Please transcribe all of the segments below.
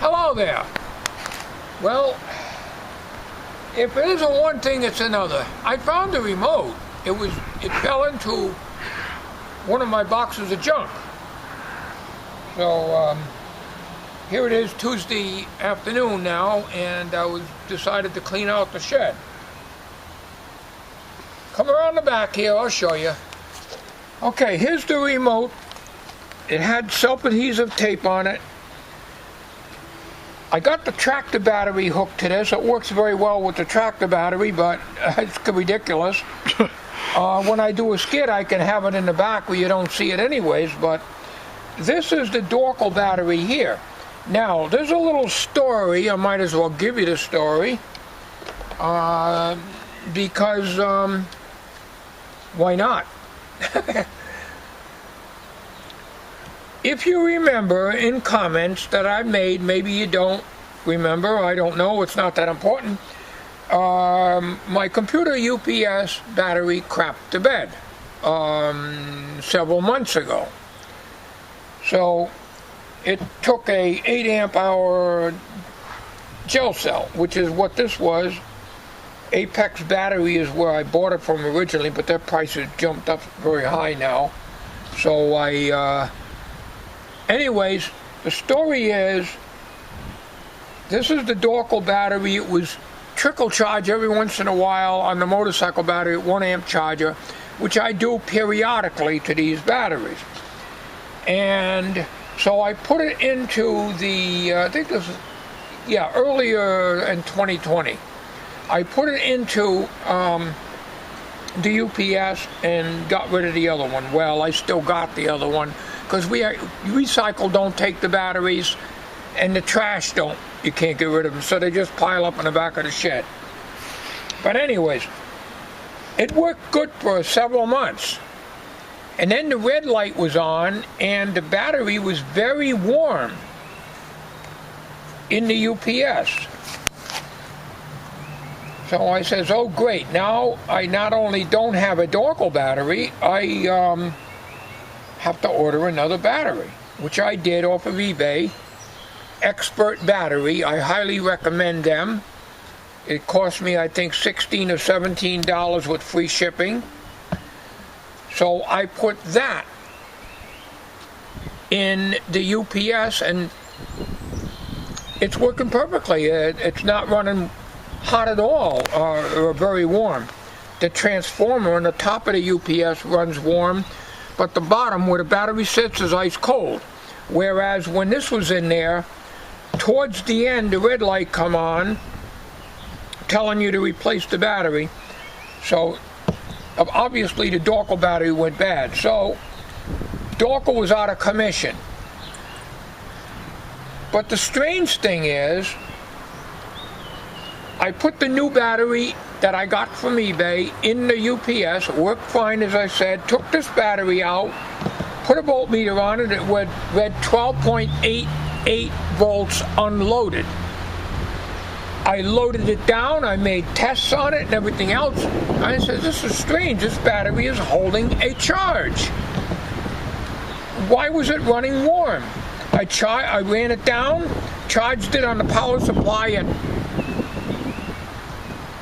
Hello there. Well, if it isn't one thing, it's another. I found the remote. It fell into one of my boxes of junk. So here it is, Tuesday afternoon now, and I decided to clean out the shed. Come around the back here, I'll show you. Okay, here's the remote. It had self-adhesive tape on it. I got the tractor battery hooked to this. It works very well with the tractor battery, but it's ridiculous. When I do a skid, I can have it in the back where you don't see it anyways, but this is the Dorkel battery here. Now, there's a little story. I might as well give you the story, because why not? If you remember in comments that I made, maybe you don't remember, I don't know, it's not that important, my computer UPS battery crapped to bed several months ago. So it took a 8 amp hour gel cell, which is what this was. Apex Battery is where I bought it from originally, but their prices jumped up very high now. So anyways, the story is, this is the Dorkel battery. It was trickle charge every once in a while on the motorcycle battery, 1 amp charger, which I do periodically to these batteries. And so I put it into the, I think this is, yeah, earlier in 2020. I put it into the UPS and got rid of the other one. Well, I still got the other one, because recycle don't take the batteries, and the trash don't. You can't get rid of them, so they just pile up in the back of the shed. But anyways, it worked good for several months. And then the red light was on, and the battery was very warm in the UPS. So I says, oh great, now I not only don't have a Dorkel battery, I have to order another battery, which I did off of eBay. Expert Battery, I highly recommend them. It cost me, I think, $16 or $17 with free shipping. So I put that in the UPS, and it's working perfectly. It's not running hot at all, or very warm. The transformer on the top of the UPS runs warm, but the bottom where the battery sits is ice cold. Whereas when this was in there, towards the end the red light come on telling you to replace the battery. So obviously the Dorkel battery went bad. So Dorkel was out of commission. But the strange thing is, I put the new battery that I got from eBay in the UPS. It worked fine, as I said. Took this battery out, put a voltmeter on it. It read 12.88 volts unloaded. I loaded it down. I made tests on it and everything else. I said, this is strange. This battery is holding a charge. Why was it running warm? I ran it down, charged it on the power supply at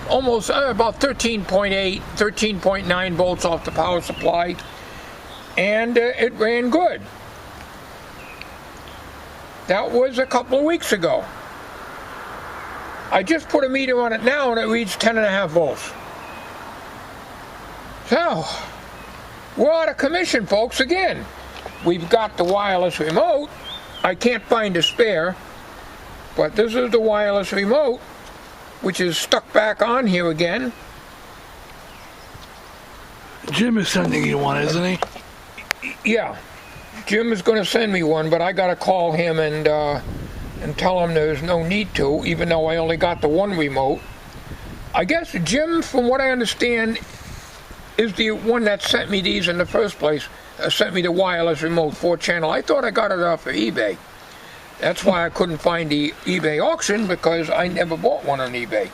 almost about 13.8, 13.9 volts off the power supply, and it ran good. That was a couple of weeks ago. I just put a meter on it now, and it reads 10.5 volts. So, we're out of commission, folks, again. We've got the wireless remote. I can't find a spare, but this is the wireless remote, which is stuck back on here again. Jim is sending you one, isn't he? Yeah, Jim is going to send me one, but I got to call him and tell him there's no need to, even though I only got the one remote. I guess Jim, from what I understand, is the one that sent me these in the first place. Sent me the wireless remote 4-channel. I thought I got it off of eBay. That's why I couldn't find the eBay auction, because I never bought one on eBay.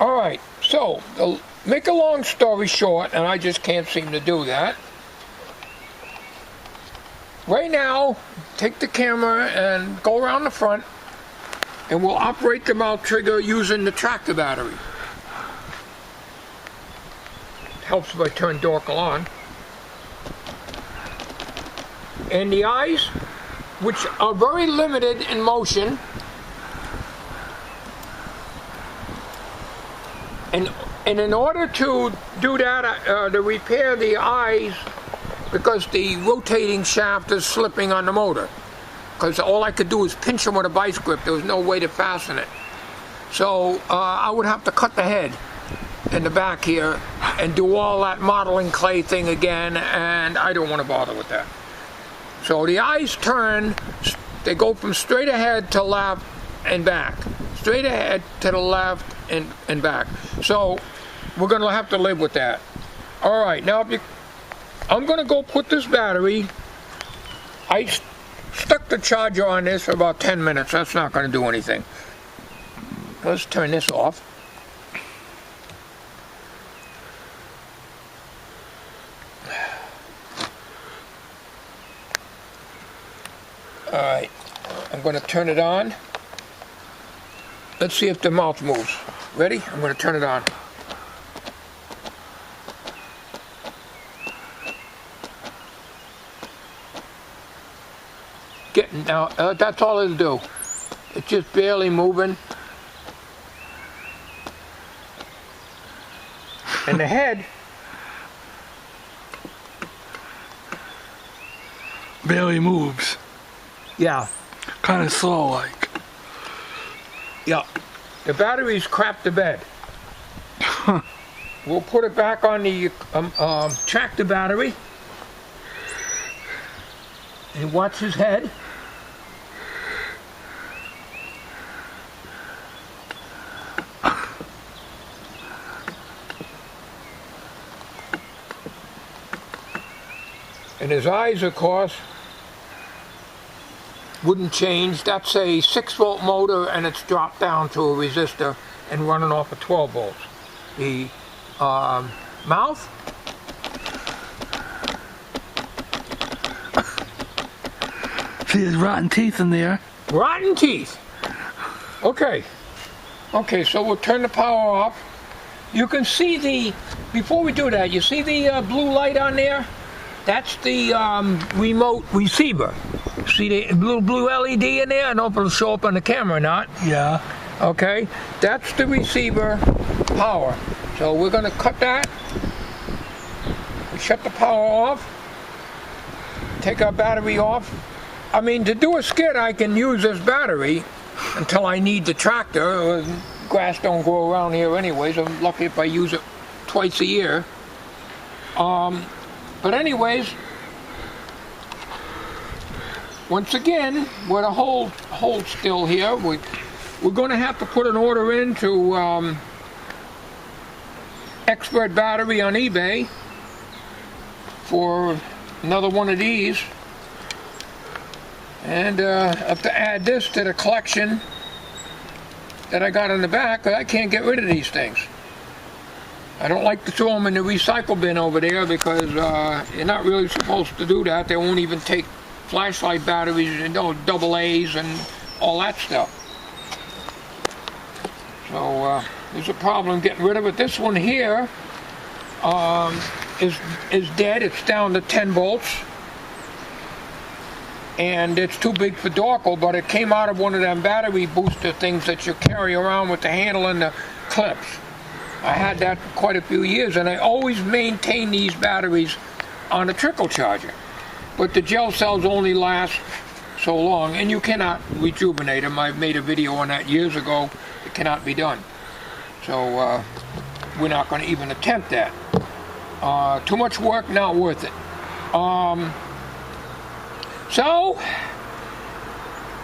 Alright, so, make a long story short, and I just can't seem to do that. Right now, take the camera and go around the front. and we'll operate the mount trigger using the tractor battery. Helps if I turn Dorkel on. And the eyes, which are very limited in motion, and in order to do that, to repair the eyes, because the rotating shaft is slipping on the motor, because all I could do is pinch them with a vice grip. There was no way to fasten it. So I would have to cut the head in the back here and do all that modeling clay thing again, and I don't want to bother with that. So the eyes turn, they go from straight ahead to left and back, straight ahead to the left and back. So we're going to have to live with that. All right, now I'm going to go put this battery. I stuck the charger on this for about 10 minutes. That's not going to do anything. Let's turn this off. All right, I'm going to turn it on. Let's see if the mouth moves. Ready? I'm going to turn it on. Now, that's all it'll do. It's just barely moving. And the head barely moves. Yeah. Kind of slow like. Yeah. The battery's crapped to bed. We'll put it back on the tractor battery. And watch his head. And his eyes, of course, wouldn't change. That's a 6-volt motor, and it's dropped down to a resistor and running off of 12 volts. The mouth, see, there's rotten teeth in there. Rotten teeth. Okay. Okay, so we'll turn the power off. You can see before we do that, you see the blue light on there? That's the remote receiver. See the blue LED in there? I don't know if it'll show up on the camera or not. Yeah. Okay, that's the receiver power. So we're going to cut that. We shut the power off. Take our battery off. I mean, to do a skid, I can use this battery until I need the tractor. Grass don't grow around here anyways. I'm lucky if I use it twice a year. But anyways, once again, we're to hold still here. We're going to have to put an order into Expert Battery on eBay for another one of these. And I have to add this to the collection that I got in the back. I can't get rid of these things. I don't like to throw them in the recycle bin over there because you're not really supposed to do that. They won't even take flashlight batteries and double A's and all that stuff. So there's a problem getting rid of it. This one here is dead. It's down to 10 volts. And it's too big for Dorkel, but it came out of one of them battery booster things that you carry around with the handle and the clips. I had that for quite a few years, and I always maintain these batteries on a trickle charger. But the gel cells only last so long, and you cannot rejuvenate them. I made a video on that years ago. It cannot be done. So we're not going to even attempt that. Too much work, not worth it. So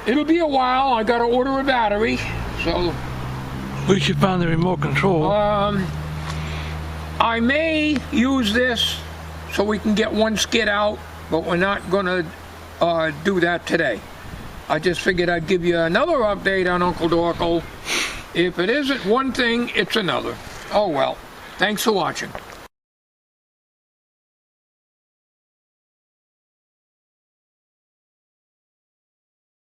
it'll be a while. I got to order a battery. So at least you found the remote control. I may use this so we can get one skid out, but we're not going to do that today. I just figured I'd give you another update on Uncle Dorkel. If it isn't one thing, it's another. Oh well. Thanks for watching.